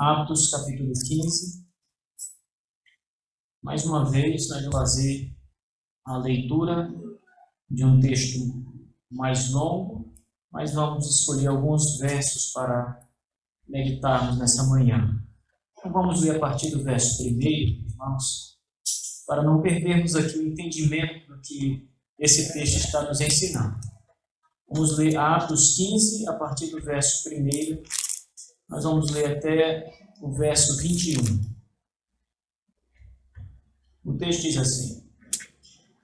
Atos, capítulo 15. Mais uma vez, nós vamos fazer a leitura de um texto mais longo, mas vamos escolher alguns versos para meditarmos nessa manhã. Então, vamos ler a partir do verso 1º, irmãos, para não perdermos aqui o entendimento do que esse texto está nos ensinando. Vamos ler Atos 15, a partir do verso 1º, nós vamos ler até o verso 21. O texto diz assim: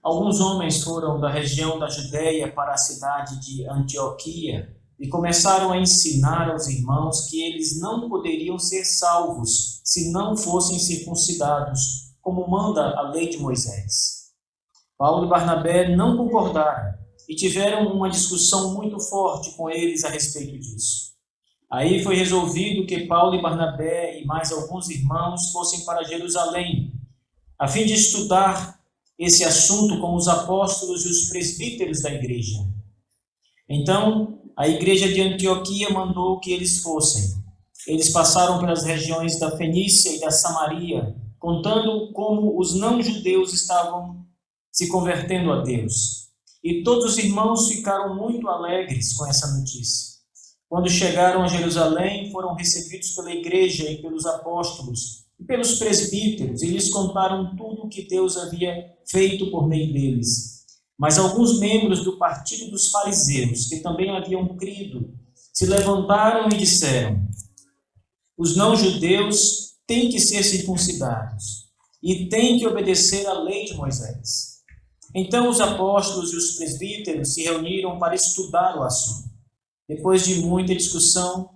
Alguns homens foram da região da Judéia para a cidade de Antioquia e começaram a ensinar aos irmãos que eles não poderiam ser salvos se não fossem circuncidados, como manda a lei de Moisés. Paulo e Barnabé não concordaram e tiveram uma discussão muito forte com eles a respeito disso. Aí foi resolvido que Paulo e Barnabé e mais alguns irmãos fossem para Jerusalém, a fim de estudar esse assunto com os apóstolos e os presbíteros da igreja. Então, a igreja de Antioquia mandou que eles fossem. Eles passaram pelas regiões da Fenícia e da Samaria, contando como os não-judeus estavam se convertendo a Deus. E todos os irmãos ficaram muito alegres com essa notícia. Quando chegaram a Jerusalém, foram recebidos pela igreja e pelos apóstolos e pelos presbíteros, e lhes contaram tudo o que Deus havia feito por meio deles. Mas alguns membros do partido dos fariseus, que também haviam crido, se levantaram e disseram: os não-judeus têm que ser circuncidados e têm que obedecer à lei de Moisés. Então os apóstolos e os presbíteros se reuniram para estudar o assunto. Depois de muita discussão,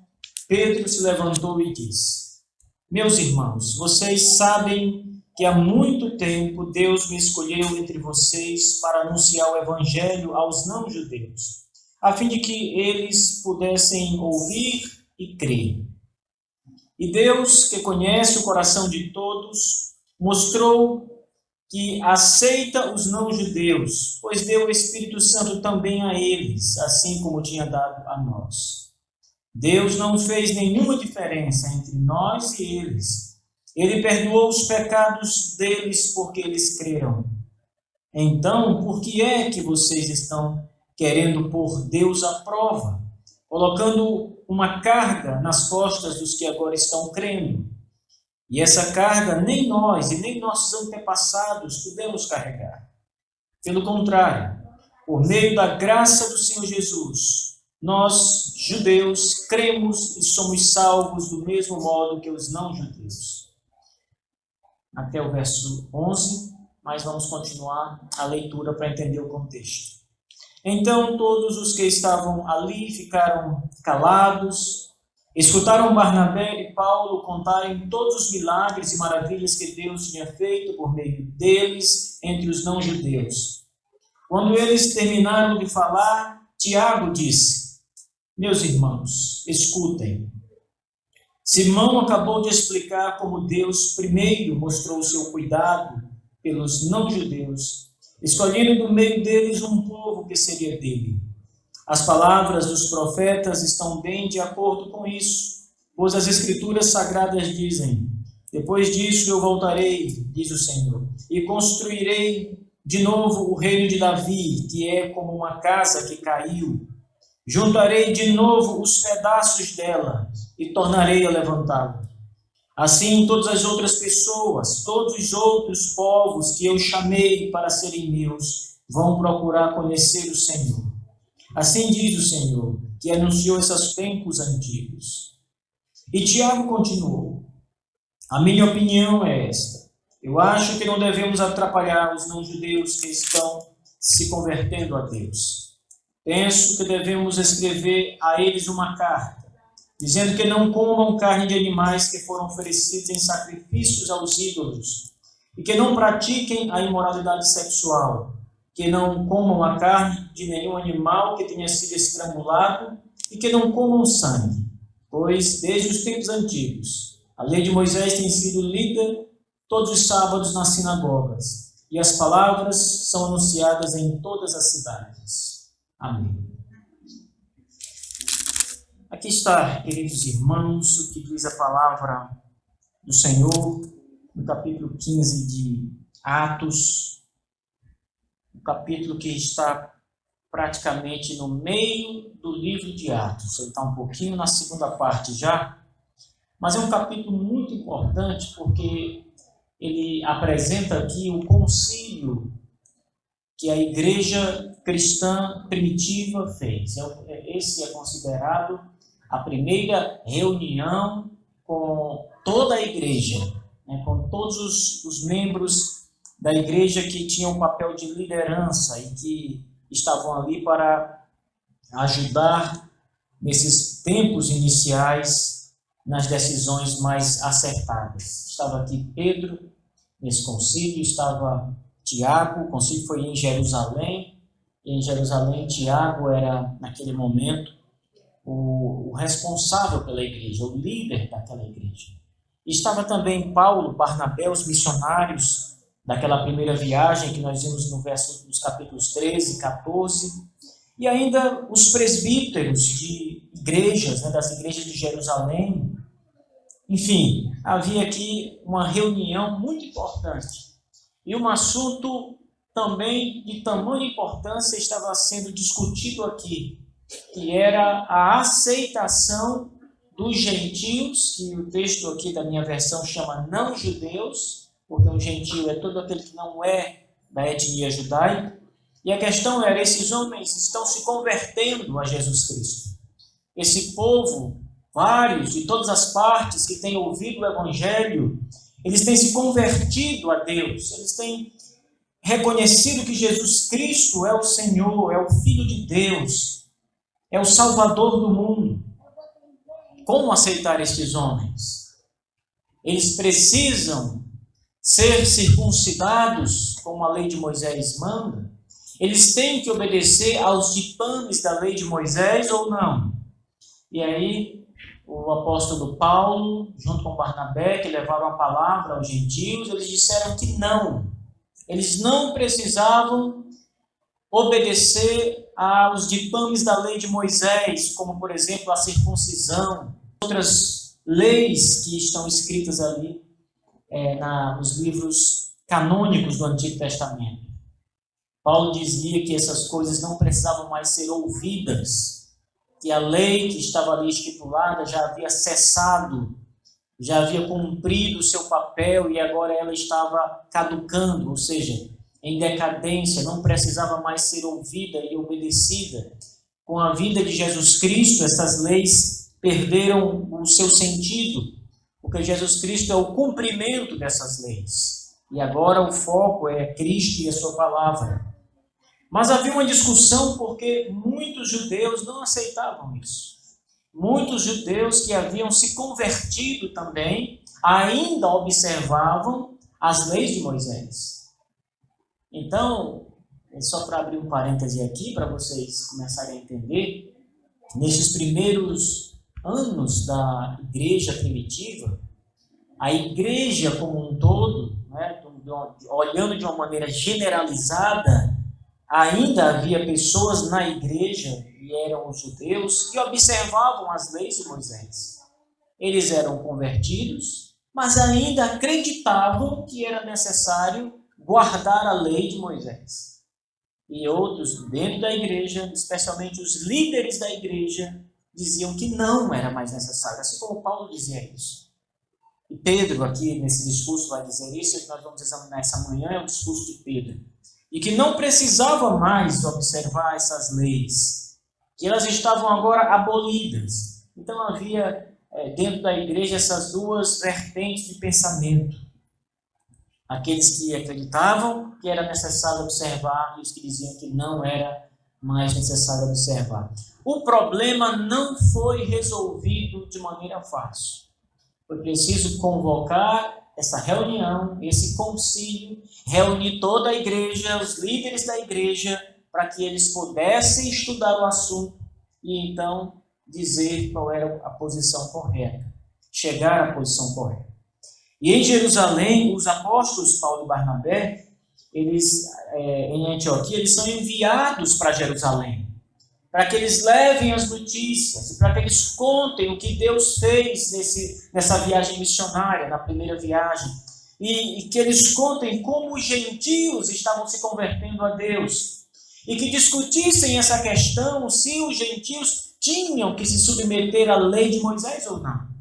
Pedro se levantou e disse: meus irmãos, vocês sabem que há muito tempo Deus me escolheu entre vocês para anunciar o evangelho aos não-judeus, a fim de que eles pudessem ouvir e crer. E Deus, que conhece o coração de todos, mostrou que aceita os não-judeus, pois deu o Espírito Santo também a eles, assim como tinha dado a nós. Deus não fez nenhuma diferença entre nós e eles. Ele perdoou os pecados deles porque eles creram. Então, por que é que vocês estão querendo pôr Deus à prova, colocando uma carga nas costas dos que agora estão crendo? E essa carga nem nós e nem nossos antepassados pudemos carregar. Pelo contrário, por meio da graça do Senhor Jesus, nós, judeus, cremos e somos salvos do mesmo modo que os não-judeus. Até o verso 11, mas vamos continuar a leitura para entender o contexto. Então todos os que estavam ali ficaram calados, escutaram Barnabé e Paulo contarem todos os milagres e maravilhas que Deus tinha feito por meio deles entre os não-judeus. Quando eles terminaram de falar, Tiago disse: meus irmãos, escutem. Simão acabou de explicar como Deus primeiro mostrou o seu cuidado pelos não-judeus, escolhendo do meio deles um povo que seria dele. As palavras dos profetas estão bem de acordo com isso, pois as Escrituras Sagradas dizem: depois disso eu voltarei, diz o Senhor, e construirei de novo o reino de Davi, que é como uma casa que caiu. Juntarei de novo os pedaços dela e tornarei a levantá-la. Assim, todas as outras pessoas, todos os outros povos que eu chamei para serem meus, vão procurar conhecer o Senhor. Assim diz o Senhor, que anunciou esses tempos antigos. E Tiago continuou: a minha opinião é esta. Eu acho que não devemos atrapalhar os não-judeus que estão se convertendo a Deus. Penso que devemos escrever a eles uma carta, dizendo que não comam carne de animais que foram oferecidos em sacrifícios aos ídolos, e que não pratiquem a imoralidade sexual, que não comam a carne de nenhum animal que tenha sido estrangulado, e que não comam sangue, pois, desde os tempos antigos, a lei de Moisés tem sido lida todos os sábados nas sinagogas, e as palavras são anunciadas em todas as cidades. Amém. Aqui está, queridos irmãos, o que diz a palavra do Senhor no capítulo 15 de Atos, o capítulo que está praticamente no meio do livro de Atos. Ele está um pouquinho na segunda parte já, mas é um capítulo muito importante porque ele apresenta aqui o concílio que a igreja cristã primitiva fez. Esse é considerado a primeira reunião com toda a igreja, né, com todos os membros da igreja que tinham um papel de liderança e que estavam ali para ajudar nesses tempos iniciais nas decisões mais acertadas. Estava aqui Pedro nesse concílio, estava Tiago. O concílio foi em Jerusalém, e em Jerusalém Tiago era, naquele momento, o responsável pela igreja, o líder daquela igreja. E estava também Paulo, Barnabé, os missionários daquela primeira viagem que nós vimos nos capítulos 13 e 14, e ainda os presbíteros de igrejas, né, das igrejas de Jerusalém. Enfim, havia aqui uma reunião muito importante. E um assunto também de tamanha importância estava sendo discutido aqui, que era a aceitação dos gentios, que o texto aqui da minha versão chama não-judeus, porque um gentio é todo aquele que não é da etnia judaica. E a questão era, esses homens estão se convertendo a Jesus Cristo. Esse povo, vários, de todas as partes que têm ouvido o Evangelho, eles têm se convertido a Deus, eles têm reconhecido que Jesus Cristo é o Senhor, é o Filho de Deus, é o Salvador do mundo. Como aceitar estes homens? Eles precisam ser circuncidados, como a lei de Moisés manda? Eles têm que obedecer aos ditames da lei de Moisés ou não? E aí, o apóstolo Paulo, junto com Barnabé, que levaram a palavra aos gentios, eles disseram que não. Eles não precisavam obedecer aos ditames da lei de Moisés, como, por exemplo, a circuncisão, outras leis que estão escritas ali nos livros canônicos do Antigo Testamento. Paulo dizia que essas coisas não precisavam mais ser ouvidas, que a lei que estava ali estipulada já havia cessado, já havia cumprido o seu papel e agora ela estava caducando, ou seja, em decadência, não precisava mais ser ouvida e obedecida. Com a vinda de Jesus Cristo, essas leis perderam o seu sentido, porque Jesus Cristo é o cumprimento dessas leis. E agora o foco é Cristo e a sua palavra. Mas havia uma discussão porque muitos judeus não aceitavam isso. Muitos judeus que haviam se convertido também ainda observavam as leis de Moisés. Então, só para abrir um parêntese aqui, para vocês começarem a entender, nesses primeiros anos da igreja primitiva, a igreja como um todo, né, olhando de uma maneira generalizada, ainda havia pessoas na igreja, e eram os judeus, que observavam as leis de Moisés. Eles eram convertidos, mas ainda acreditavam que era necessário guardar a lei de Moisés. E outros dentro da igreja, especialmente os líderes da igreja, diziam que não era mais necessário, assim como Paulo dizia isso. E Pedro aqui nesse discurso vai dizer isso, e que nós vamos examinar essa manhã, é o discurso de Pedro. E que não precisava mais observar essas leis, que elas estavam agora abolidas. Então havia dentro da igreja essas duas vertentes de pensamento. Aqueles que acreditavam que era necessário observar e os que diziam que não era mais necessário observar. O problema não foi resolvido de maneira fácil. Foi preciso convocar essa reunião, esse concílio, reunir toda a igreja, os líderes da igreja, para que eles pudessem estudar o assunto e então dizer qual era a posição correta, chegar à posição correta. E em Jerusalém, os apóstolos Paulo e Barnabé, eles, em Antioquia, eles são enviados para Jerusalém. para que eles levem as notícias, para que eles contem o que Deus fez nessa viagem missionária, na primeira viagem, e que eles contem como os gentios estavam se convertendo a Deus, e que discutissem essa questão se os gentios tinham que se submeter à lei de Moisés ou não.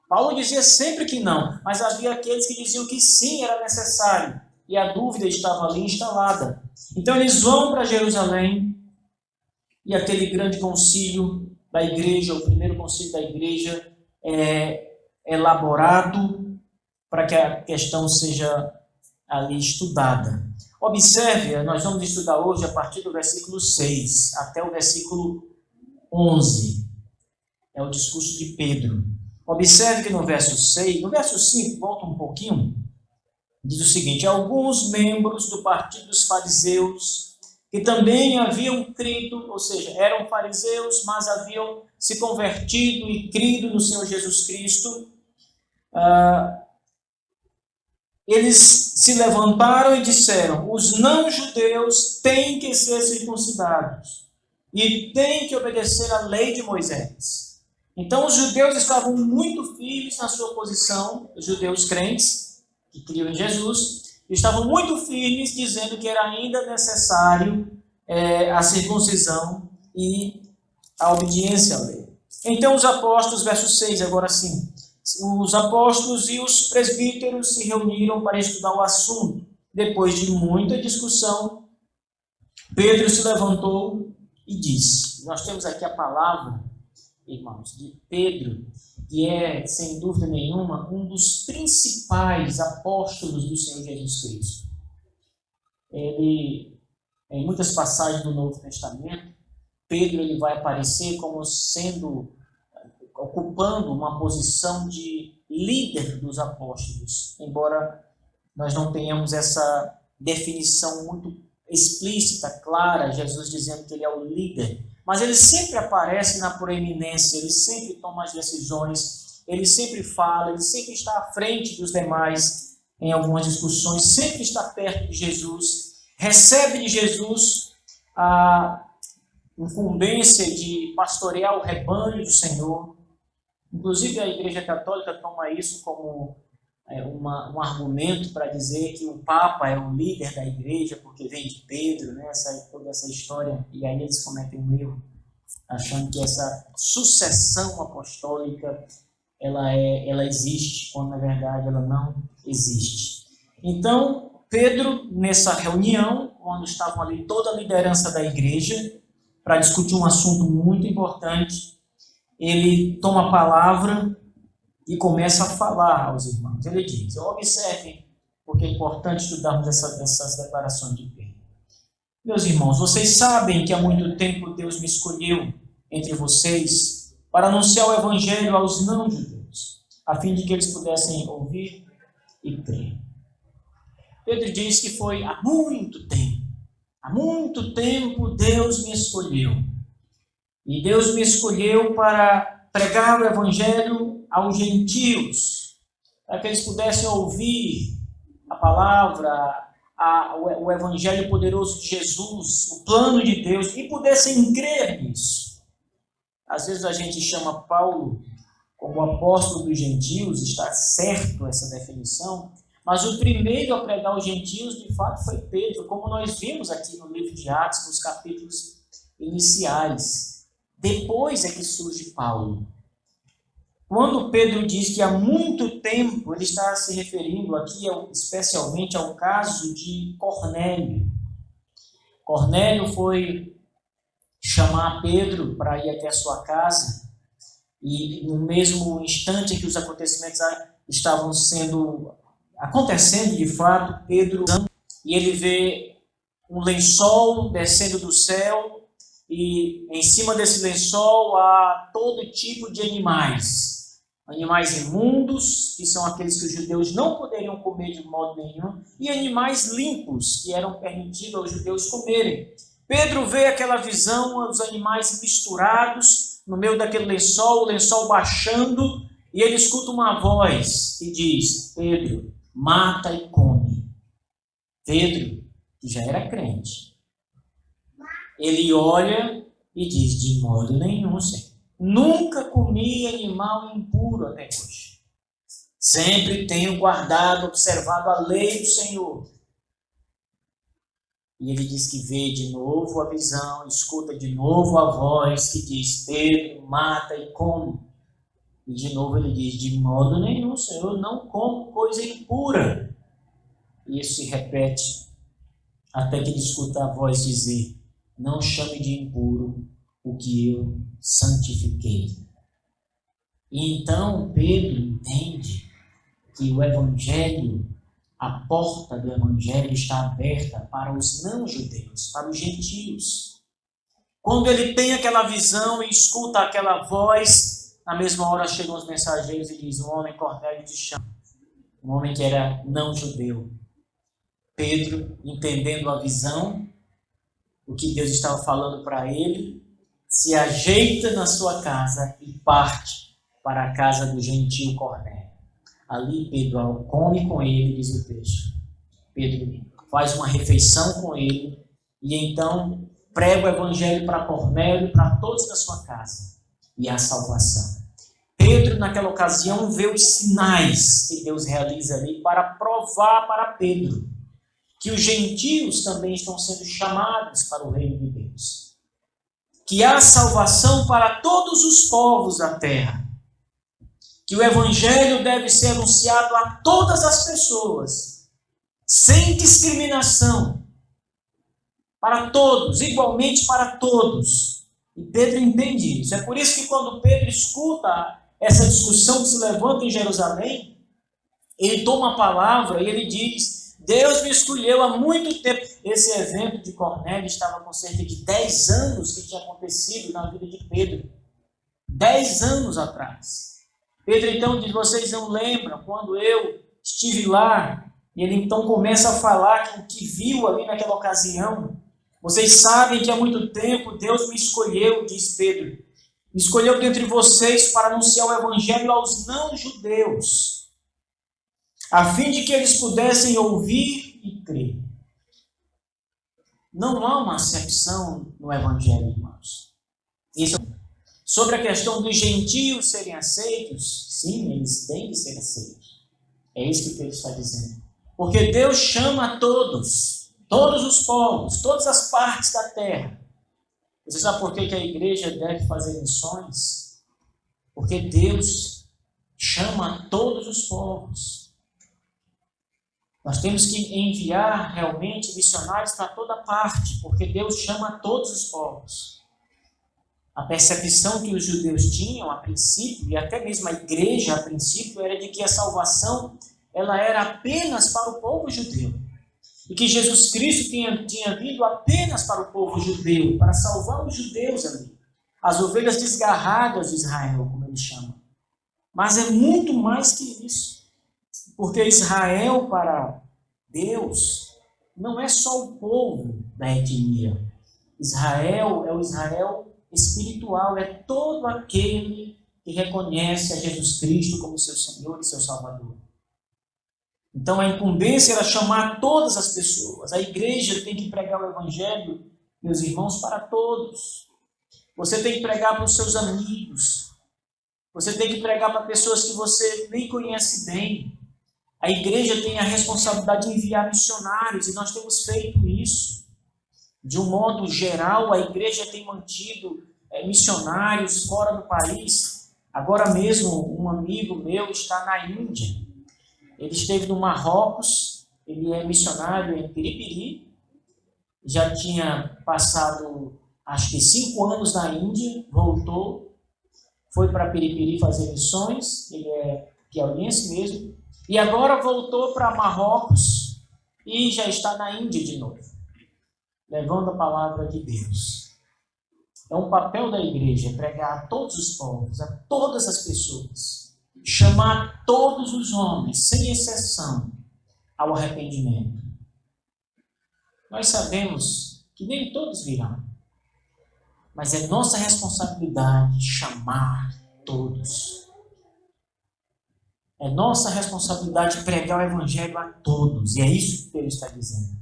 Paulo dizia sempre que não, mas havia aqueles que diziam que sim, era necessário, e a dúvida estava ali instalada. Então eles vão para Jerusalém, e aquele grande concílio da igreja, o primeiro concílio da igreja, é elaborado para que a questão seja ali estudada. Observe, nós vamos estudar hoje a partir do versículo 6 até o versículo 11. É o discurso de Pedro. Observe que no verso 6, no verso 5, volta um pouquinho, diz o seguinte: alguns membros do partido dos fariseus, que também haviam crido, ou seja, eram fariseus, mas haviam se convertido e crido no Senhor Jesus Cristo, eles se levantaram e disseram: os não-judeus têm que ser circuncidados e têm que obedecer à lei de Moisés. Então os judeus estavam muito firmes na sua posição, os judeus crentes, que criam em Jesus, estavam muito firmes, dizendo que era ainda necessário a circuncisão e a obediência à lei. Então os apóstolos, verso 6, agora sim, os apóstolos e os presbíteros se reuniram para estudar o assunto. Depois de muita discussão, Pedro se levantou e disse, nós temos aqui a palavra, irmãos, de Pedro, que é, sem dúvida nenhuma, um dos principais apóstolos do Senhor Jesus Cristo. Ele, em muitas passagens do Novo Testamento, Pedro ele vai aparecer como ocupando uma posição de líder dos apóstolos, embora nós não tenhamos essa definição muito explícita, clara, Jesus dizendo que ele é o líder. Mas ele sempre aparece na proeminência, ele sempre toma as decisões, ele sempre fala, ele sempre está à frente dos demais em algumas discussões, sempre está perto de Jesus, recebe de Jesus a incumbência de pastorear o rebanho do Senhor. Inclusive a Igreja Católica toma isso como um argumento para dizer que o Papa é o líder da Igreja, porque vem de Pedro, né? Toda essa história, e aí eles cometem um erro, achando que essa sucessão apostólica ela existe, quando na verdade ela não existe. Então, Pedro, nessa reunião, onde estavam ali toda a liderança da Igreja, para discutir um assunto muito importante, ele toma a palavra e começa a falar aos irmãos. Ele diz, observem, porque é importante estudarmos essas declarações de Pedro. Meus irmãos, vocês sabem que há muito tempo Deus me escolheu entre vocês para anunciar o Evangelho aos não-judeus, a fim de que eles pudessem ouvir e crer. Pedro diz que foi há muito tempo Deus me escolheu. E Deus me escolheu para pregar o Evangelho aos gentios, para que eles pudessem ouvir a palavra, o Evangelho poderoso de Jesus, o plano de Deus, e pudessem crer nisso. Às vezes a gente chama Paulo como apóstolo dos gentios, está certo essa definição, mas o primeiro a pregar aos gentios, de fato, foi Pedro, como nós vimos aqui no livro de Atos, nos capítulos iniciais. Depois é que surge Paulo. Quando Pedro diz que há muito tempo, ele está se referindo aqui especialmente ao caso de Cornélio. Cornélio foi chamar Pedro para ir até a sua casa, e no mesmo instante em que os acontecimentos estavam acontecendo de fato, Pedro, e ele vê um lençol descendo do céu, e em cima desse lençol há todo tipo de animais imundos, que são aqueles que os judeus não poderiam comer de modo nenhum, e animais limpos, que eram permitidos aos judeus comerem. Pedro vê aquela visão, os animais misturados no meio daquele lençol, o lençol baixando, e ele escuta uma voz que diz, Pedro, mata e come. Pedro, que já era crente, ele olha e diz: de modo nenhum, Senhor. Nunca comi animal impuro até hoje. Sempre tenho guardado, observado a lei do Senhor. E ele diz que vê de novo a visão, escuta de novo a voz que diz: Pedro, mata e come. E de novo ele diz: de modo nenhum, Senhor, eu não como coisa impura. E isso se repete até que ele escuta a voz dizer: não chame de impuro o que eu santifiquei. E então Pedro entende que o Evangelho, a porta do Evangelho está aberta para os não-judeus, para os gentios. Quando ele tem aquela visão e escuta aquela voz, na mesma hora chegam os mensageiros e dizem: um homem Cornélio te chama. Um homem que era não-judeu. Pedro, entendendo a visão, o que Deus estava falando para ele, se ajeita na sua casa e parte para a casa do gentio Cornélio. Ali Pedro come com ele, diz o texto. Pedro faz uma refeição com ele e então prega o evangelho para Cornélio e para todos da sua casa. E a salvação. Pedro, naquela ocasião, vê os sinais que Deus realiza ali para provar para Pedro que os gentios também estão sendo chamados para o reino de Deus. Que há salvação para todos os povos da terra. Que o evangelho deve ser anunciado a todas as pessoas, sem discriminação, para todos, igualmente para todos. E Pedro entende isso. É por isso que quando Pedro escuta essa discussão que se levanta em Jerusalém, ele toma a palavra e ele diz: Deus me escolheu há muito tempo. Esse evento de Cornélio estava com cerca de 10 anos que tinha acontecido na vida de Pedro. 10 anos atrás. Pedro então diz: vocês não lembram quando eu estive lá? E ele então começa a falar o que viu ali naquela ocasião. Vocês sabem que há muito tempo Deus me escolheu, diz Pedro. Me escolheu dentre vocês para anunciar o evangelho aos não-judeus, a fim de que eles pudessem ouvir e crer. Não há uma acepção no evangelho, irmãos. Isso. Sobre a questão dos gentios serem aceitos, sim, eles têm que ser aceitos. É isso que Pedro está dizendo. Porque Deus chama a todos, todos os povos, todas as partes da terra. Você sabe por que a igreja deve fazer missões? Porque Deus chama a todos os povos. Nós temos que enviar realmente missionários para toda parte, porque Deus chama a todos os povos. A percepção que os judeus tinham a princípio, e até mesmo a igreja a princípio, era de que a salvação ela era apenas para o povo judeu. E que Jesus Cristo tinha vindo apenas para o povo judeu, para salvar os judeus ali. As ovelhas desgarradas de Israel, como ele chama. Mas é muito mais que isso. Porque Israel, para Deus, não é só o povo da etnia. Israel é o Israel espiritual, é todo aquele que reconhece a Jesus Cristo como seu Senhor e seu Salvador. Então a incumbência era chamar todas as pessoas. A igreja tem que pregar o evangelho, meus irmãos, para todos. Você tem que pregar para os seus amigos. Você tem que pregar para pessoas que você nem conhece bem. A igreja tem a responsabilidade de enviar missionários e nós temos feito isso. De um modo geral, a igreja tem mantido missionários fora do país. Agora mesmo, um amigo meu está na Índia. Ele esteve no Marrocos, ele é missionário em Piripiri, já tinha passado, acho que 5 anos na Índia, voltou, foi para Piripiri fazer missões, ele é piauiense mesmo, e agora voltou para Marrocos e já está na Índia de novo, levando a palavra de Deus. É um papel da igreja pregar a todos os povos, a todas as pessoas, chamar todos os homens, sem exceção, ao arrependimento. Nós sabemos que nem todos virão, mas é nossa responsabilidade chamar todos. É nossa responsabilidade pregar o evangelho a todos, e é isso que Pedro está dizendo.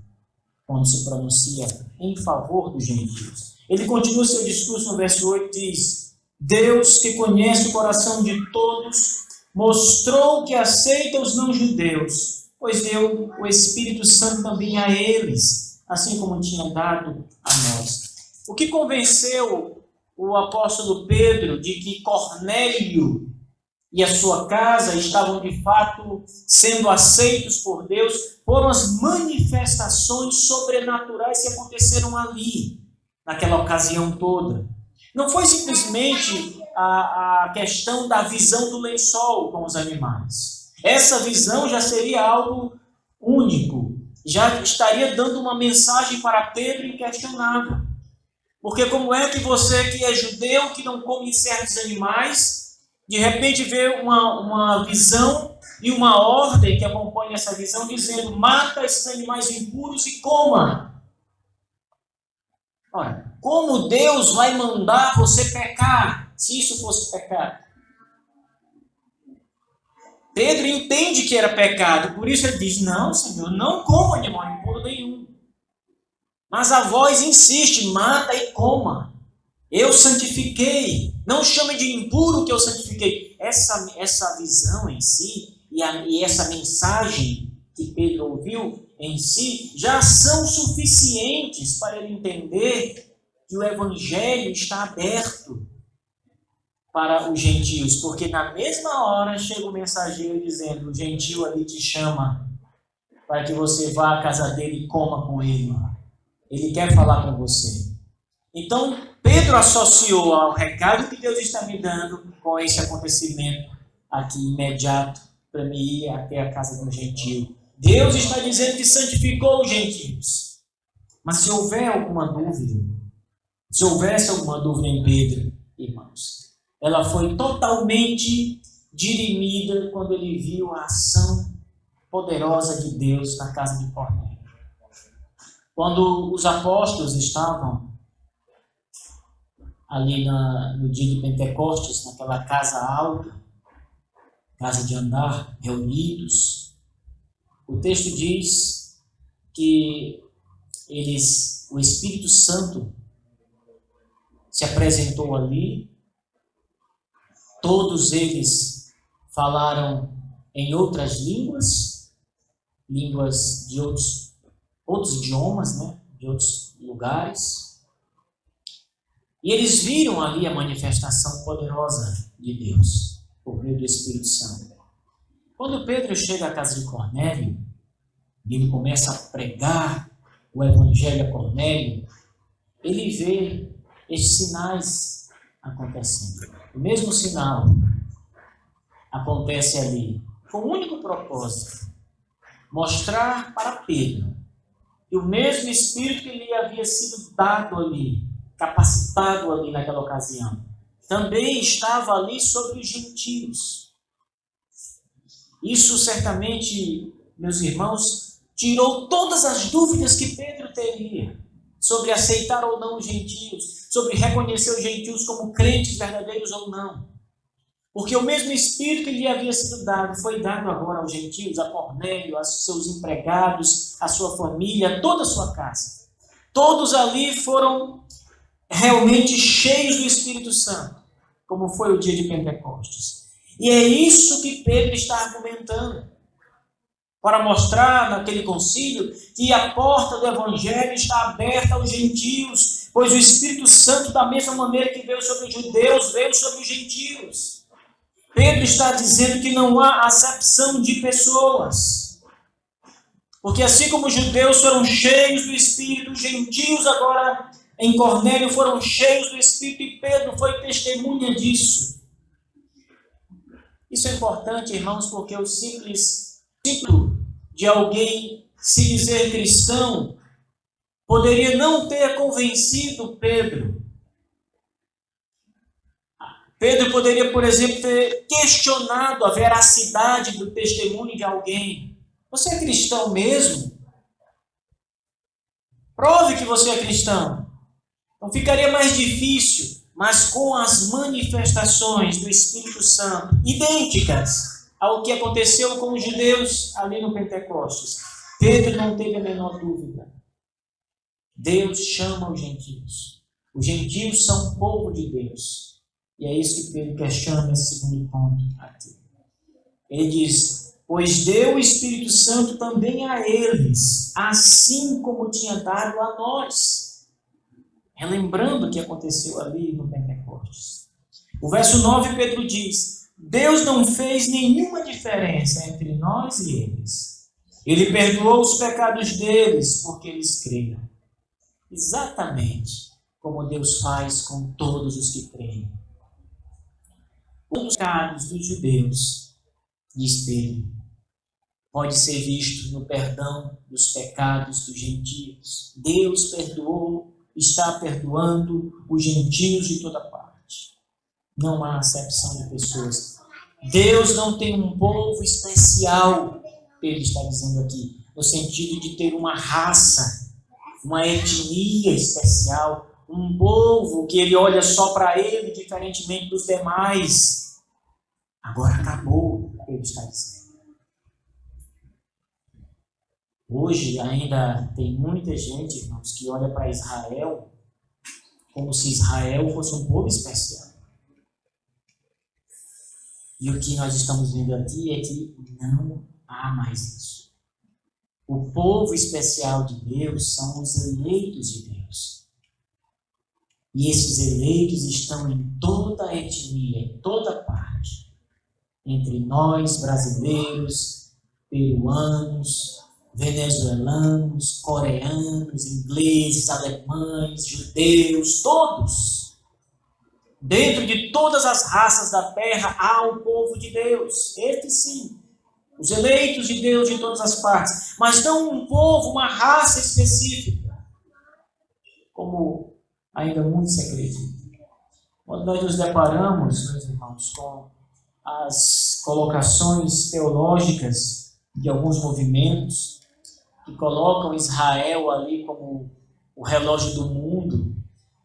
quando se pronuncia em favor dos gentios. Ele continua seu discurso no verso 8, diz: Deus, que conhece o coração de todos, mostrou que aceita os não-judeus, pois deu o Espírito Santo também a eles, assim como tinha dado a nós. O que convenceu o apóstolo Pedro de que Cornélio e a sua casa estavam de fato sendo aceitos por Deus foram as manifestações sobrenaturais que aconteceram ali, naquela ocasião toda. Não foi simplesmente a questão da visão do lençol com os animais. Essa visão já seria algo único, já estaria dando uma mensagem para Pedro inquestionável. Porque como é que você que é judeu, que não come certos animais, de repente vê uma visão e uma ordem que acompanha essa visão, dizendo: mata esses animais impuros e coma. Ora, como Deus vai mandar você pecar, se isso fosse pecado? Pedro entende que era pecado, por isso ele diz: não, Senhor, não como animal impuro nenhum. Mas a voz insiste: mata e coma. Eu santifiquei. Não chame de impuro que eu santifiquei. Essa visão em si e essa mensagem que Pedro ouviu em si já são suficientes para ele entender que o evangelho está aberto para os gentios. Porque na mesma hora chega o mensageiro dizendo: o gentio ali te chama para que você vá à casa dele e coma com ele. Ele quer falar com você. Então, Pedro associou ao recado que Deus está me dando com esse acontecimento aqui imediato para mim ir até a casa do gentio. Deus está dizendo que santificou os gentios. Mas se houver alguma dúvida, se houvesse alguma dúvida em Pedro, irmãos, ela foi totalmente dirimida quando ele viu a ação poderosa de Deus na casa de Cornélio. Quando os apóstolos estavam ali no dia de Pentecostes, naquela casa alta, casa de andar, reunidos, o texto diz que o Espírito Santo se apresentou ali, todos eles falaram em outras línguas de outros idiomas, né? De outros lugares. E eles viram ali a manifestação poderosa de Deus, por meio do Espírito Santo. Quando Pedro chega à casa de Cornélio, e ele começa a pregar o Evangelho a Cornélio, ele vê esses sinais acontecendo. O mesmo sinal acontece ali, com o único propósito: mostrar para Pedro que o mesmo Espírito que lhe havia sido dado ali, capacitado ali naquela ocasião, também estava ali sobre os gentios. Isso certamente, meus irmãos, tirou todas as dúvidas que Pedro teria sobre aceitar ou não os gentios, sobre reconhecer os gentios como crentes verdadeiros ou não. Porque o mesmo Espírito que lhe havia sido dado, foi dado agora aos gentios, a Cornélio, aos seus empregados, à sua família, a toda a sua casa. Todos ali foram realmente cheios do Espírito Santo, como foi o dia de Pentecostes. E é isso que Pedro está argumentando, para mostrar naquele concílio que a porta do Evangelho está aberta aos gentios, pois o Espírito Santo, da mesma maneira que veio sobre os judeus, veio sobre os gentios. Pedro está dizendo que não há acepção de pessoas, porque assim como os judeus foram cheios do Espírito, os gentios agora em Cornélio foram cheios do Espírito, e Pedro foi testemunha disso. Isso é importante, irmãos, porque o simples de alguém se dizer cristão poderia não ter convencido Pedro. Pedro poderia, por exemplo, ter questionado a veracidade do testemunho de alguém. Você é cristão mesmo? Prove que você é cristão. Então ficaria mais difícil, mas com as manifestações do Espírito Santo, idênticas ao que aconteceu com os judeus ali no Pentecostes, Pedro não teve a menor dúvida Deus chama os gentios. Os gentios são povo de Deus. E é isso que Pedro questiona nesse segundo ponto aqui. Ele diz: pois deu o Espírito Santo também a eles, assim como tinha dado a nós. Relembrando o que aconteceu ali no Pentecostes. O verso 9, Pedro diz: Deus não fez nenhuma diferença entre nós e eles. Ele perdoou os pecados deles porque eles creram. Exatamente como Deus faz com todos os que creem. Os pecados dos judeus, diz Pedro, pode ser visto no perdão dos pecados dos gentios. Deus perdoou, está perdoando os gentios de toda parte. Não há acepção de pessoas. Deus não tem um povo especial, Pedro está dizendo aqui, no sentido de ter uma raça, uma etnia especial, um povo que ele olha só para ele, diferentemente dos demais. Agora acabou, Pedro está dizendo. Hoje ainda tem muita gente, irmãos, que olha para Israel como se Israel fosse um povo especial. E o que nós estamos vendo aqui é que não há mais isso. O povo especial de Deus são os eleitos de Deus. E esses eleitos estão em toda a etnia, em toda parte. Entre nós, brasileiros, peruanos, venezuelanos, coreanos, ingleses, alemães, judeus, todos. Dentro de todas as raças da terra há o povo de Deus. Este sim. Os eleitos de Deus de todas as partes. Mas não um povo, uma raça específica. Como ainda muito se acredita. Quando nós nos deparamos, meus irmãos, com as colocações teológicas de alguns movimentos que colocam Israel ali como o relógio do mundo,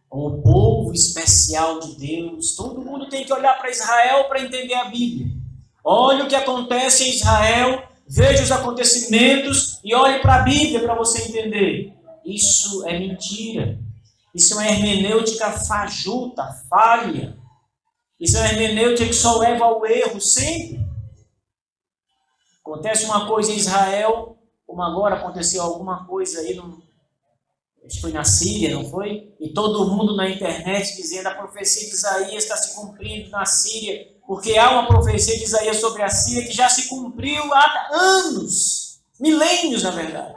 ou o povo especial de Deus, todo mundo tem que olhar para Israel para entender a Bíblia. Olhe o que acontece em Israel, veja os acontecimentos e olhe para a Bíblia para você entender. Isso é mentira. Isso é uma hermenêutica fajuta, falha. Isso é uma hermenêutica que só leva ao erro sempre. Acontece uma coisa em Israel, como agora aconteceu alguma coisa aí, acho que foi na Síria, não foi? E todo mundo na internet dizendo a profecia de Isaías está se cumprindo na Síria, porque há uma profecia de Isaías sobre a Síria que já se cumpriu há anos, milênios na verdade.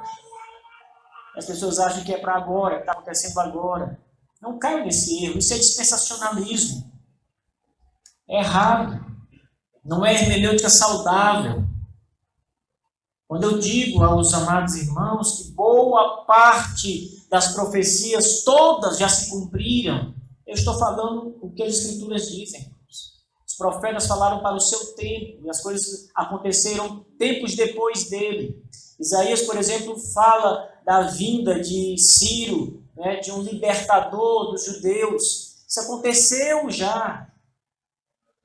As pessoas acham que é para agora, que está acontecendo agora. Não caiam nesse erro, isso é dispensacionalismo. É errado. Não é hermenêutica saudável. Quando eu digo aos amados irmãos que boa parte das profecias, todas já se cumpriram, eu estou falando o que as Escrituras dizem. Os profetas falaram para o seu tempo, e as coisas aconteceram tempos depois dele. Isaías, por exemplo, fala da vinda de Ciro, né, de um libertador dos judeus. Isso aconteceu já.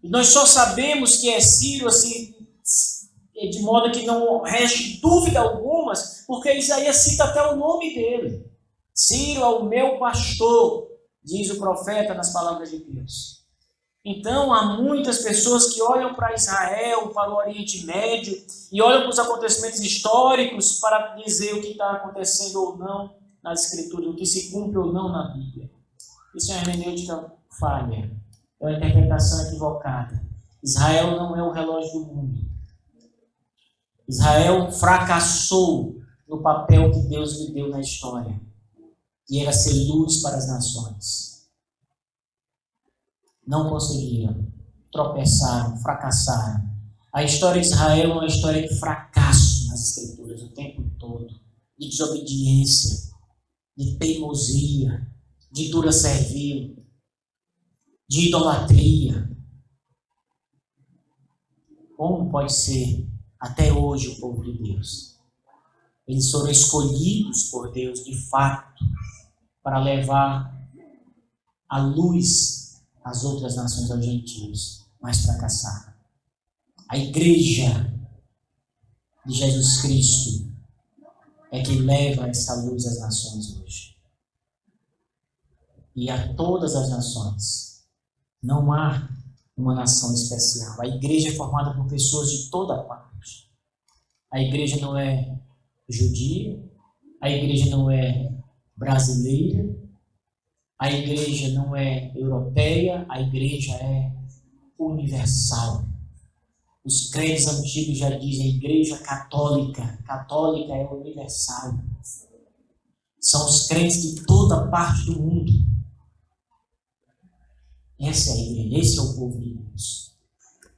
E nós só sabemos que é Ciro, assim, de modo que não reste dúvida alguma, porque Isaías cita até o nome dele. Ciro é o meu pastor, diz o profeta nas palavras de Deus. Então, há muitas pessoas que olham para Israel, para o Oriente Médio, e olham para os acontecimentos históricos para dizer o que está acontecendo ou não nas Escrituras, o que se cumpre ou não na Bíblia. Isso é uma hermenêutica falha, é uma interpretação equivocada. Israel não é o relógio do mundo. Israel fracassou no papel que Deus lhe deu na história, que era ser luz para as nações. Não conseguiram, tropeçaram, fracassaram. A história de Israel é uma história de fracasso nas Escrituras o tempo todo, de desobediência, de teimosia, de dura servil, de idolatria. Como pode ser até hoje o povo de Deus? Eles foram escolhidos por Deus de fato para levar a luz às outras nações, aos gentios, mas fracassaram. A igreja de Jesus Cristo é que leva essa luz às nações hoje. e a todas as nações. Não há uma nação especial. A igreja é formada por pessoas de toda parte. A igreja não é judia, a igreja não é brasileira, a igreja não é europeia, a igreja é universal. Os crentes antigos já dizem igreja católica. Católica é universal. São os crentes de toda parte do mundo. Essa é a igreja, esse é o povo de Deus.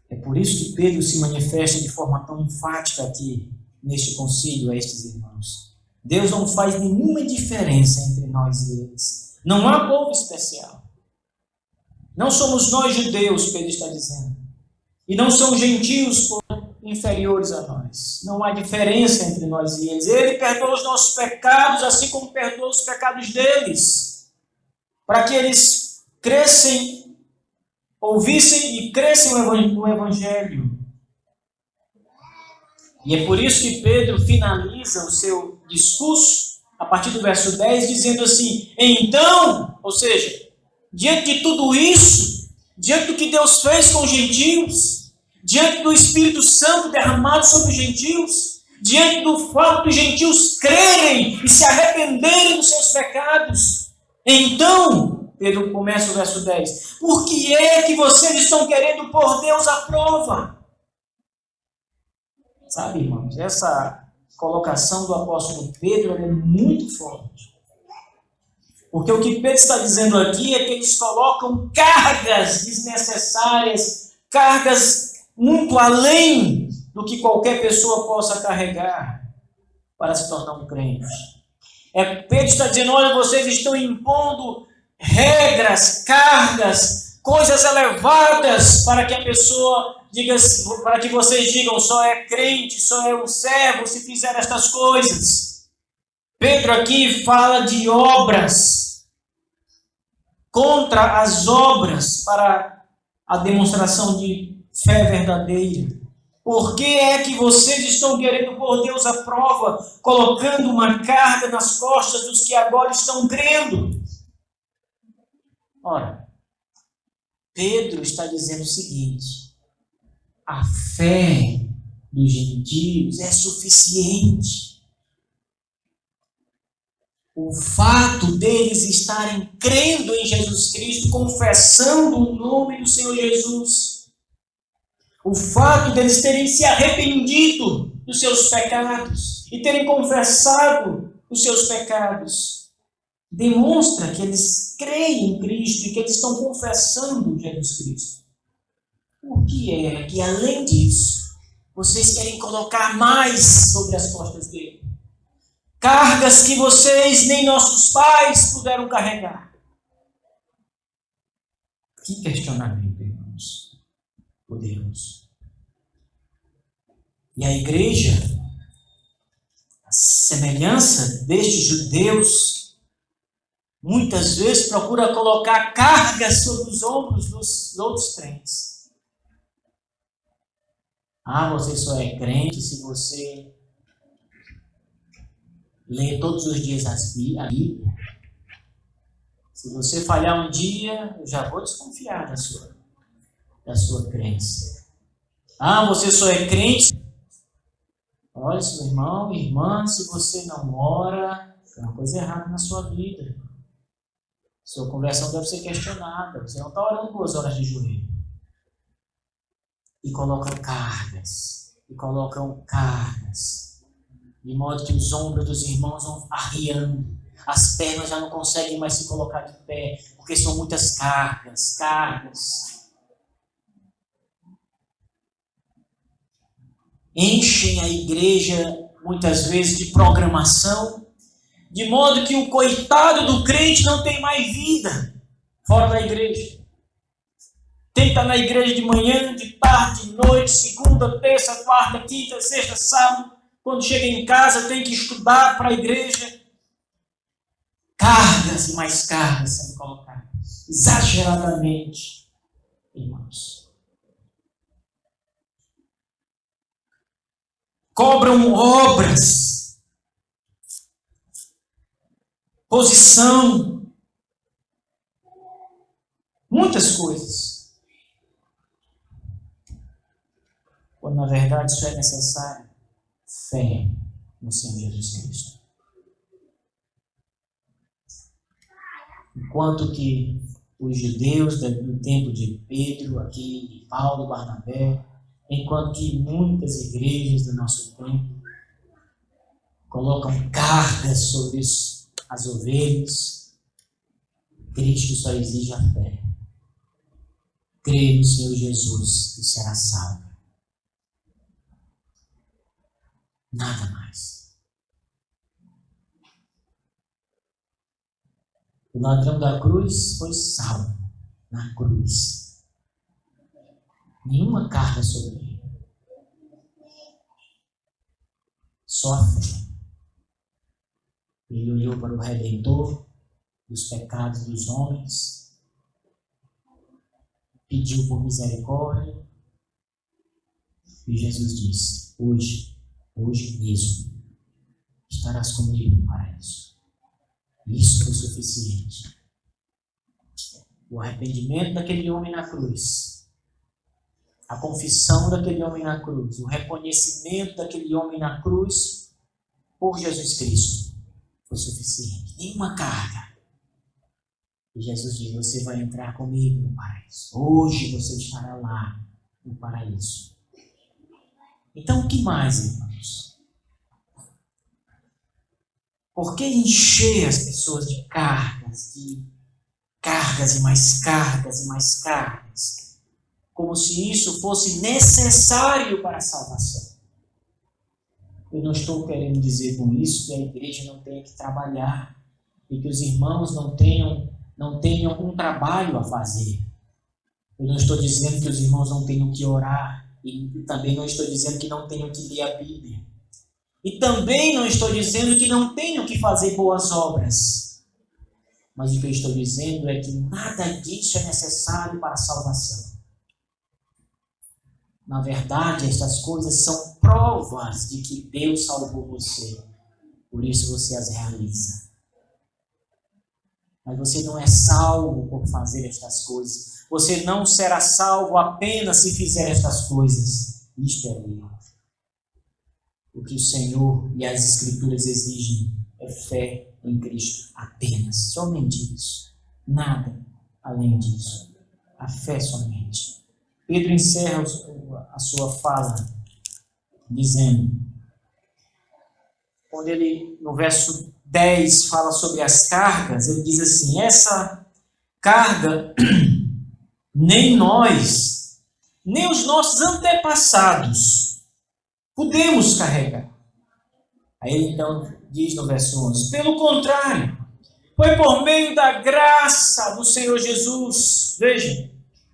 É por isso que Pedro se manifesta de forma tão enfática aqui, neste concílio, a estes irmãos. Deus não faz nenhuma diferença entre nós e eles. Não há povo especial. Não somos nós judeus, Pedro está dizendo. E não são gentios inferiores a nós. Não há diferença entre nós e eles. Ele perdoa os nossos pecados, assim como perdoa os pecados deles. Para que eles crescem, ouvissem e crescem no Evangelho. E é por isso que Pedro finaliza o seu discurso, a partir do verso 10, dizendo assim: então, ou seja, diante de tudo isso, diante do que Deus fez com os gentios, diante do Espírito Santo derramado sobre os gentios, diante do fato dos gentios crerem e se arrependerem dos seus pecados, então, Pedro começa o verso 10, por que é que vocês estão querendo pôr Deus à prova? Sabe, irmãos, essa colocação do apóstolo Pedro é muito forte. Porque o que Pedro está dizendo aqui é que eles colocam cargas desnecessárias, cargas muito além do que qualquer pessoa possa carregar para se tornar um crente. Pedro está dizendo, olha, vocês estão impondo regras, cargas, coisas elevadas para que a pessoa diga, para que vocês digam, só é crente, só é um servo se fizer estas coisas. Pedro aqui fala de obras, contra as obras para a demonstração de fé verdadeira. Por que é que vocês estão querendo pôr Deus à prova, colocando uma carga nas costas dos que agora estão crendo? Ora, Pedro está dizendo o seguinte: a fé dos gentios é suficiente. O fato deles estarem crendo em Jesus Cristo, confessando o nome do Senhor Jesus, o fato deles terem se arrependido dos seus pecados e terem confessado os seus pecados, demonstra que eles creem em Cristo e que eles estão confessando Jesus Cristo. Por que é que, além disso, vocês querem colocar mais sobre as costas dele? Cargas que vocês nem nossos pais puderam carregar. Que questionamento, irmãos. Poderoso. E a igreja, a semelhança destes judeus, muitas vezes procura colocar cargas sobre os ombros dos outros crentes. Ah, você só é crente se você lê todos os dias a Bíblia. Se você falhar um dia, eu já vou desconfiar da sua crença. Ah, você só é crente. Olha, seu irmão, irmã, se você não ora, tem uma coisa errada na sua vida. Sua conversão deve ser questionada. Você não está orando 2 horas de joelho. E colocam cargas. De modo que os ombros dos irmãos vão arriando. As pernas já não conseguem mais se colocar de pé, porque são muitas cargas. Enchem a igreja, muitas vezes, de programação, de modo que o coitado do crente não tem mais vida fora da igreja. Tem que estar na igreja de manhã, de tarde, de noite, segunda, terça, quarta, quinta, sexta, sábado. Quando chega em casa, tem que estudar para a igreja. Cargas e mais cargas sendo colocadas. Exageradamente, irmãos. Cobram obras. Posição. muitas coisas, quando na verdade isso é necessário, fé no Senhor Jesus Cristo. Enquanto que os judeus do tempo de Pedro, aqui de Paulo, Barnabé, enquanto que muitas igrejas do nosso tempo colocam cargas sobre as ovelhas, Cristo só exige a fé. Crê no Senhor Jesus e será salvo. Nada mais. O ladrão da cruz foi salvo na cruz. Nenhuma carga sobre ele. Só a fé. Ele olhou para o Redentor dos pecados dos homens, pediu por misericórdia, e Jesus disse: hoje mesmo, estarás comigo no paraíso. Isso foi suficiente. O arrependimento daquele homem na cruz, a confissão daquele homem na cruz, o reconhecimento daquele homem na cruz por Jesus Cristo foi suficiente. Nenhuma carga. E Jesus diz: você vai entrar comigo no paraíso. Hoje você estará lá no paraíso. Então o que mais, irmãos? Por que encher as pessoas de cargas e mais cargas e mais cargas? Como se isso fosse necessário para a salvação. Eu não estou querendo dizer com isso que a igreja não tenha que trabalhar e que os irmãos não tenham um trabalho a fazer. Eu não estou dizendo que os irmãos não tenham que orar e também não estou dizendo que não tenham que ler a Bíblia. E também não estou dizendo que não tenham que fazer boas obras. Mas o que eu estou dizendo é que nada disso é necessário para a salvação. Na verdade, estas coisas são provas de que Deus salvou você. Por isso você as realiza. Mas você não é salvo por fazer estas coisas. Você não será salvo apenas se fizer estas coisas. Isto é erro. O que o Senhor e as Escrituras exigem é fé em Cristo apenas. Somente isso. Nada além disso. A fé somente. Pedro encerra a sua fala dizendo, quando ele, no verso 10, fala sobre as cargas, ele diz assim: essa carga nem nós, nem os nossos antepassados podemos carregar. Aí ele então diz no verso 11, pelo contrário, foi por meio da graça do Senhor Jesus, veja,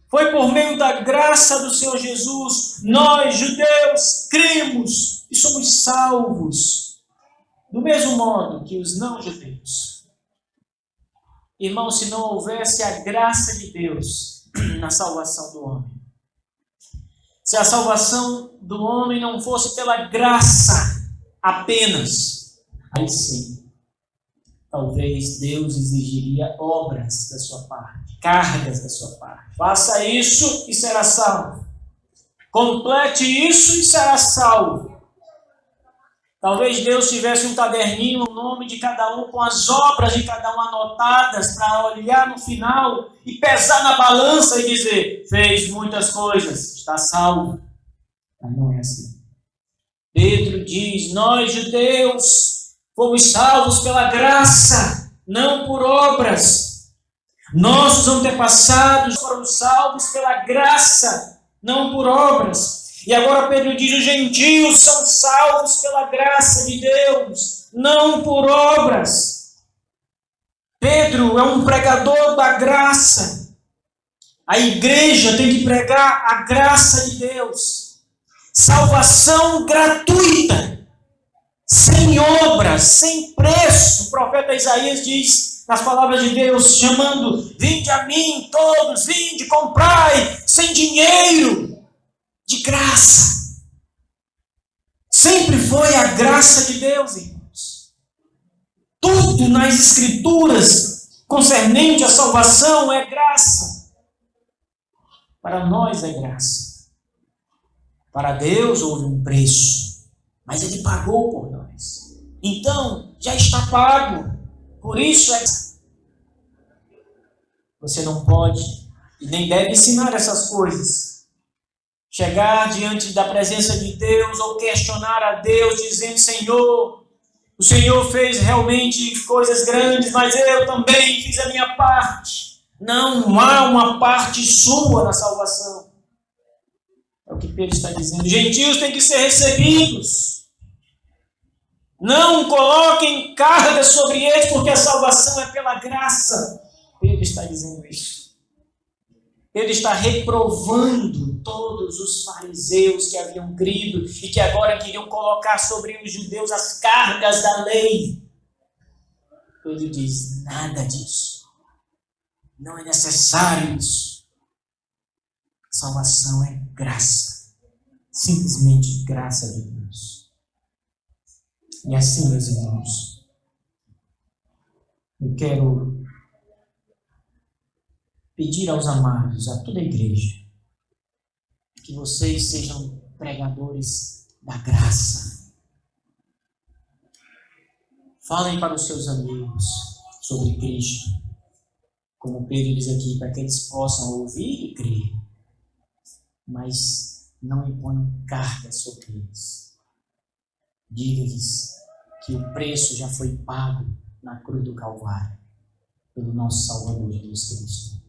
foi por meio da graça do Senhor Jesus, nós judeus cremos e somos salvos, do mesmo modo que os não judeus. Irmão, se não houvesse a graça de Deus na salvação do homem, se a salvação do homem não fosse pela graça apenas, aí sim, talvez Deus exigiria obras da sua parte, cargas da sua parte. Faça isso e será salvo. Complete isso e será salvo. Talvez Deus tivesse um caderninho, o nome de cada um, com as obras de cada um anotadas, para olhar no final e pesar na balança e dizer, fez muitas coisas, está salvo. Mas não é assim. Pedro diz, nós judeus fomos salvos pela graça, não por obras. Nossos antepassados foram salvos pela graça, não por obras. E agora Pedro diz, os gentios são salvos pela graça de Deus, não por obras. Pedro é um pregador da graça. A igreja tem que pregar a graça de Deus. Salvação gratuita, sem obras, sem preço. O profeta Isaías diz, nas palavras de Deus, chamando, vinde a mim todos, vinde, comprai, sem dinheiro, de graça. Sempre foi a graça de Deus, irmãos. Tudo nas Escrituras concernente à salvação é graça. Para nós é graça. Para Deus houve um preço, mas Ele pagou por nós. Então, já está pago. Por isso é. Você não pode e nem deve ensinar essas coisas. Chegar diante da presença de Deus ou questionar a Deus dizendo: Senhor, o Senhor fez realmente coisas grandes, mas eu também fiz a minha parte. Não há uma parte sua na salvação. É o que Pedro está dizendo. Os gentios têm que ser recebidos. Não coloquem carga sobre eles, porque a salvação é pela graça. Pedro está dizendo isso. Pedro está reprovando todos os fariseus que haviam crido e que agora queriam colocar sobre os judeus as cargas da lei. Pedro diz: nada disso. Não é necessário isso. Salvação é graça. Simplesmente graça de Deus. E assim, meus irmãos, eu quero pedir aos amados, a toda a igreja, que vocês sejam pregadores da graça. Falem para os seus amigos sobre Cristo, como Pedro diz aqui, para que eles possam ouvir e crer, mas não imponham carga sobre eles. Diga-lhes que o preço já foi pago na cruz do Calvário pelo nosso Salvador Jesus Cristo.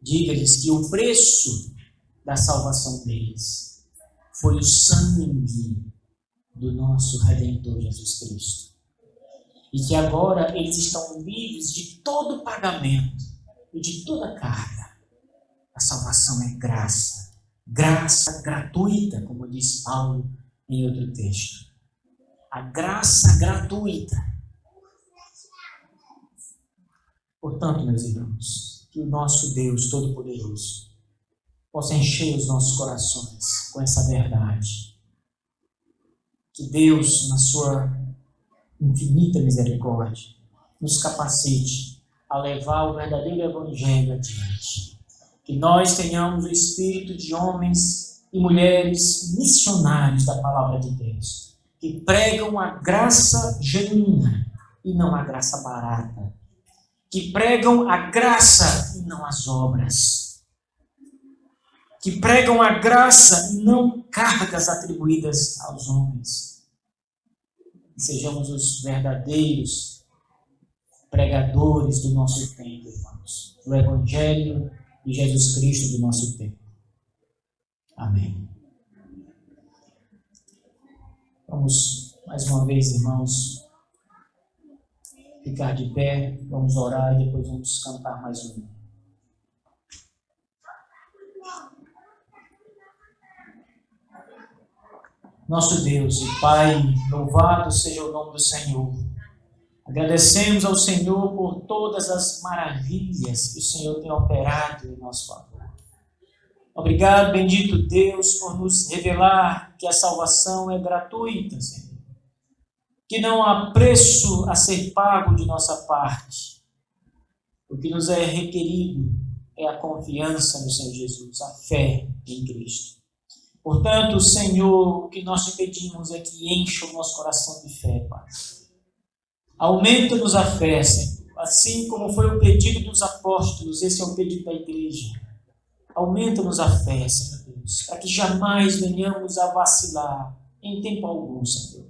Diga-lhes que o preço da salvação deles foi o sangue do nosso Redentor Jesus Cristo. E que agora eles estão livres de todo pagamento e de toda carga. A salvação é graça. Graça gratuita, como diz Paulo em outro texto. A graça gratuita. Portanto, meus irmãos, que o nosso Deus Todo-Poderoso possa encher os nossos corações com essa verdade. Que Deus, na sua infinita misericórdia, nos capacite a levar o verdadeiro Evangelho adiante. Que nós tenhamos o espírito de homens e mulheres missionários da Palavra de Deus, que pregam a graça genuína e não a graça barata. Que pregam a graça e não as obras. Que pregam a graça e não cargas atribuídas aos homens. Que sejamos os verdadeiros pregadores do nosso tempo, irmãos. Do Evangelho de Jesus Cristo do nosso tempo. Amém. Vamos, mais uma vez, irmãos, ficar de pé, vamos orar e depois vamos cantar mais um. Nosso Deus e Pai, louvado seja o nome do Senhor. Agradecemos ao Senhor por todas as maravilhas que o Senhor tem operado em nosso favor. Obrigado, bendito Deus, por nos revelar que a salvação é gratuita, Senhor. Que não há preço a ser pago de nossa parte. O que nos é requerido é a confiança no Senhor Jesus, a fé em Cristo. Portanto, Senhor, o que nós te pedimos é que encha o nosso coração de fé, Pai. Aumenta-nos a fé, Senhor. Assim como foi o pedido dos apóstolos, esse é o pedido da igreja. Aumenta-nos a fé, Senhor Deus, para que jamais venhamos a vacilar em tempo algum, Senhor.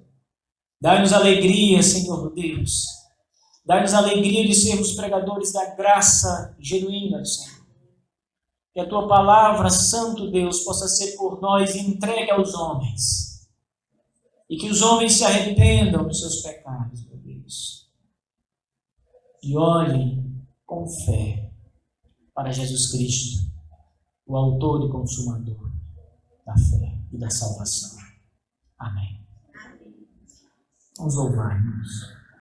Dá-nos alegria, Senhor Deus. Dá-nos alegria de sermos pregadores da graça genuína do Senhor. Que a Tua palavra, Santo Deus, possa ser por nós entregue aos homens. E que os homens se arrependam dos seus pecados, meu Deus. E olhem com fé para Jesus Cristo, o autor e consumador da fé e da salvação. Amém. Vamos louvar, irmãos.